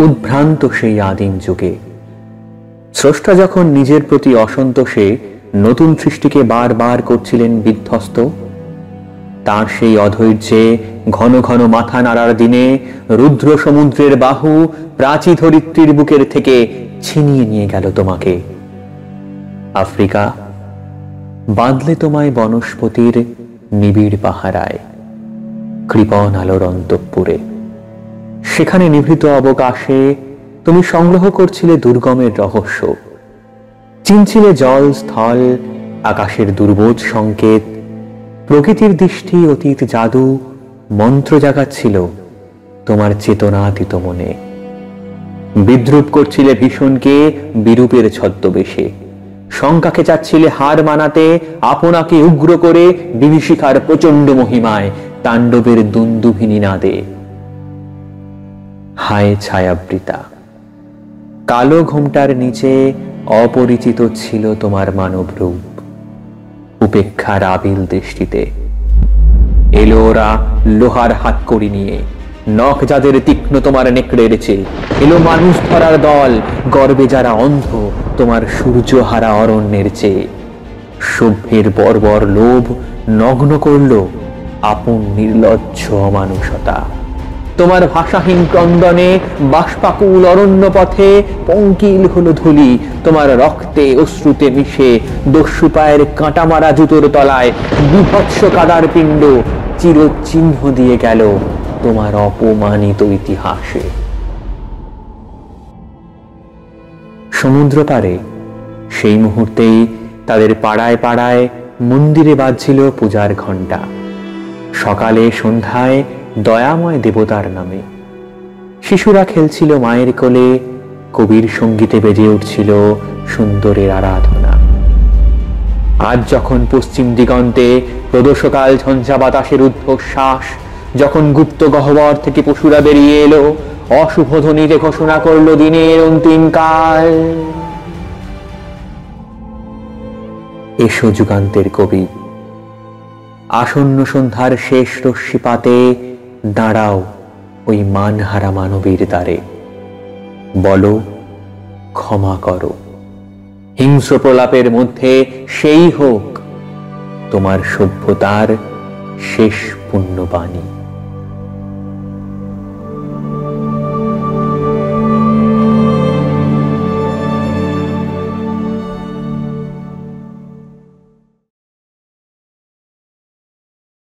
উদ্ভ্রান্ত সেই আদিম যুগে স্রষ্টা যখন নিজের প্রতি অসন্তোষে নতুন সৃষ্টিকে বারবার করছিলেন বিধ্বস্ত, তার সেই অধৈর্যে ঘন ঘন মাথা নাড়ার দিনে রুদ্র সমুদ্রের বাহু প্রাচী ধরিত্রীর বুকের থেকে ছিনিয়ে নিয়ে গেল তোমাকে। আফ্রিকা, বাঁধলে তোমায় বনস্পতির নিবিড় পাহারায়, কৃপণ আলোর অন্তঃপুরে। সেখানে নিভৃত অবকাশে তুমি সংগ্রহ করছিলে দুর্গমের রহস্য, চিনছিলে জল স্থল আকাশের দুর্বোধ সংকেত, প্রকৃতির দৃষ্টি অতীত জাদু মন্ত্র জাগাচ্ছিল তোমার চেতনাতীত মনে। বিদ্রুপ করছিলে ভীষণকে বিরূপের ছদ্মবেশে, শঙ্কাকে চাচ্ছিলে হার মানাতে আপনাকে উগ্র করে বিভীষিকার প্রচন্ড মহিমায় তাণ্ডবের দুন্দুভিনী নাদে। হায় ছায়াবৃতা, কালো ঘোমটার নিচে অপরিচিত ছিল তোমার মানব রূপ। উপেক্ষার আবিল দৃষ্টিতে এলো ওরা লোহার হাতকড়ি নিয়ে, নখ যাদের তীক্ষ্ণ তোমার নেকড়েছে। এলো মানুষ ধরার দল, গর্বে যারা অন্ধ তোমার সূর্যহারা অরণ্যের চেয়ে। সভ্যের বর্বর লোভ নগ্ন করল আপন নির্লজ্জ অমানুষতা। তোমার ভাষাহীন ক্রন্দনে বাষ্পাকুল অরণ্য পথে পঙ্কিল হলো ধুলি, তোমার রক্তে অশ্রুতে মিশে দস্যু পায়ের কাঁটা মারা জুতোর তলায় বিভৎস কাদার পিণ্ড চিরচিহ্ন দিয়ে গেল তোমার অপমানিত ইতিহাসে। সমুদ্র পারে সেই মুহূর্তেই তাদের পাড়ায় পাড়ায় মন্দিরে বাজছিল পূজার ঘণ্টা। সকালে সন্ধ্যায় দয়াময় দেবতার নামে শিশুরা খেলছিল মায়ের কোলে, কবির সঙ্গীতে বেজে উঠছিল সুন্দরের আরাধনা। আজ যখন পশ্চিম দিগন্তে প্রদোষকাল ঝঞ্ঝা বাতাসের ঊর্ধ্বশ্বাস, যখন গুপ্ত গহ্বর থেকে পশুরা বেরিয়ে এলো, অশুভ ধ্বনিতে ঘোষণা করলো দিনের অন্তিম কাল। এসো যুগান্তের কবি, আসন্ন সন্ধ্যার শেষ রশ্মিপাতে দাঁড়াও ওই মানহারা মানবীর দ্বারে। বলো ক্ষমা করো, হিংস্র প্রলাপের মধ্যে সেই হোক তোমার সভ্যতার শেষ পুণ্যবাণী।